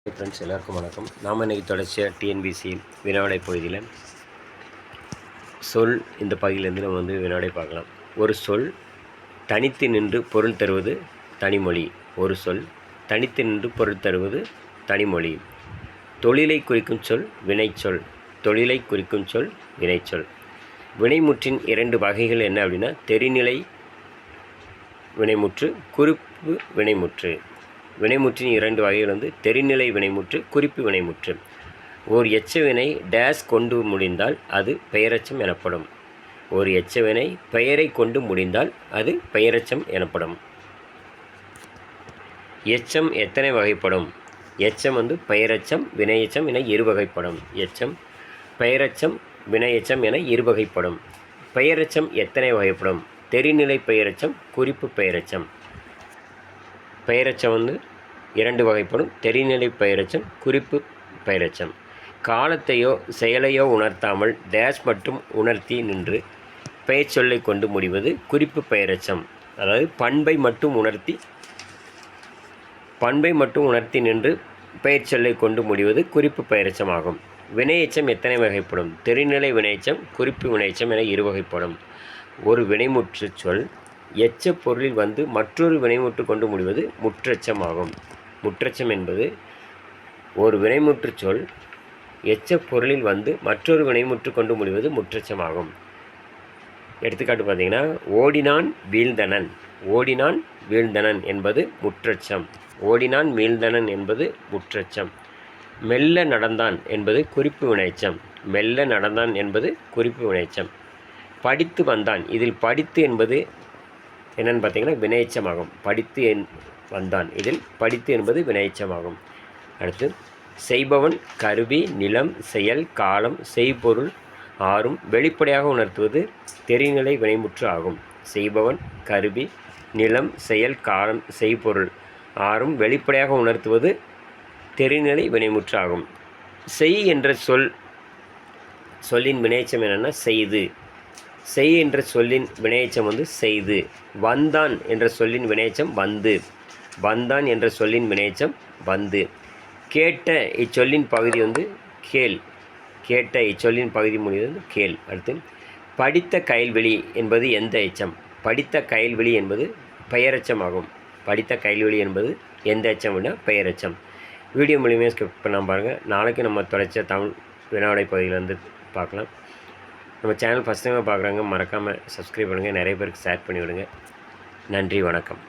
Friends எல்லாருக்கும் வணக்கம். நாம் இன்றைக்கி தொடர்ச்சியாக டிஎன்பிசி வினாவிடை பகுதியில் சொல் இந்த பகுதியிலேருந்து நம்ம வினாவிடை பார்க்கலாம். ஒரு சொல் தனித்து நின்று பொருள் தருவது தனிமொழி. ஒரு சொல் தனித்து நின்று பொருள் தருவது தனிமொழி. தொழிலை குறிக்கும் சொல் வினைச்சொல். தொழிலை குறிக்கும் சொல் வினைச்சொல். வினைமுற்றின் 2 வகைகள் என்ன அப்படின்னா தெரிநிலை வினைமுற்று, குறிப்பு வினைமுற்று. வினைமுற்றின் 2 வகைகள் தெரிநிலை வினைமுற்று, குறிப்பு வினைமுற்று. ஓர் எச்சவினை டேஸ் கொண்டு முடிந்தால் அது பெயரெச்சம் எனப்படும். ஒரு எச்சவினை பெயரை கொண்டு முடிந்தால் அது பெயரெச்சம் எனப்படும். எச்சம் எத்தனை வகைப்படும்? எச்சம் பெயரெச்சம் வினையெச்சம் என 2 வகைப்படும். எச்சம் பெயரெச்சம் வினையெச்சம் என 2 வகைப்படும். பெயரெச்சம் எத்தனை வகைப்படும்? தெரிநிலை பெயரெச்சம், குறிப்பு பெயரெச்சம். பெயரெச்சம் 2 வகைப்படும். தெரிநிலை பெயரெச்சம், குறிப்பு பெயரெச்சம். காலத்தையோ செயலையோ உணர்த்தாமல் டேஷ் மட்டும் உணர்த்தி நின்று பெயர் சொல்லை கொண்டு முடிவது குறிப்பு பெயரெச்சம். அதாவது பண்பை மட்டும் உணர்த்தி நின்று பெயர் சொல்லை கொண்டு முடிவது குறிப்பு பெயரெச்சம் ஆகும். வினையெச்சம் எத்தனை வகைப்படும்? தெரிநிலை வினையெச்சம், குறிப்பு வினையெச்சம் என 2 வகைப்படும். ஒரு வினைமுற்று சொல் எச்ச பொருளில் மற்றொரு வினைமுற்று கொண்டு முடிவது முற்றெச்சம் ஆகும். முற்றெச்சம் என்பது ஒரு வினைமுற்று சொல் எச்ச பொருளில் மற்றொரு வினைமுற்று கொண்டு முடிவது முற்றெச்சமாகும். எடுத்துக்காட்டு பார்த்தீங்கன்னா, ஓடினான் வீழ்ந்தனன். ஓடினான் வீழ்ந்தனன் என்பது முற்றெச்சம். ஓடினான் வீழ்ந்தனன் என்பது முற்றெச்சம். மெல்ல நடந்தான் என்பது குறிப்பு வினையெச்சம். மெல்ல நடந்தான் என்பது குறிப்பு வினையெச்சம். படித்து வந்தான். இதில் படித்து என்பது என்னன்னு பார்த்தீங்கன்னா வினையெச்சமாகும். படித்து வந்தான். இதில் படித்து என்பது வினையெச்சமாகும். அடுத்து, செய்பவன் கருவி நிலம் செயல் காலம் செய்பொருள் ஆறும் வெளிப்படையாக உணர்த்துவது தெரிநிலை வினைமுற்று ஆகும். செய்பவன் கருவி நிலம் செயல் காலம் செய்பொருள் ஆறும் வெளிப்படையாக உணர்த்துவது தெரிநிலை வினைமுற்று ஆகும். செய் என்ற சொல்லின் வினையெச்சம் என்னென்னா செய்து. செய் என்ற சொல்லின் வினையெச்சம் செய்து. வந்தான் என்ற சொல்லின் வினையெச்சம் வந்து. வந்தான் என்ற சொல்லின் வினையெச்சம் வந்து. கேட்ட இச்சொல்லின் பகுதி கேள். கேட்ட இச்சொல்லின் பகுதி முடிவது கேள். அடுத்து, படித்த கயல்வெளி என்பது எந்த எச்சம்? படித்த கயல்வெளி என்பது பெயரெச்சம் ஆகும். படித்த கயல்வெளி என்பது எந்த எச்சம் அப்படின்னா பெயரெச்சம். வீடியோ மூலியமாக ஸ்கிப் பண்ணாமல் பாருங்கள். நாளைக்கு நம்ம தொடர்ச்சியாக தமிழ் வினாவிடை பகுதியில் பார்க்கலாம். நம்ம சேனல் ஃபஸ்ட் டைமாக பார்க்குறாங்க, மறக்காமல் சப்ஸ்கிரைப் பண்ணுங்கள். நிறைய பேருக்கு ஷேர் பண்ணி விடுங்க. நன்றி, வணக்கம்.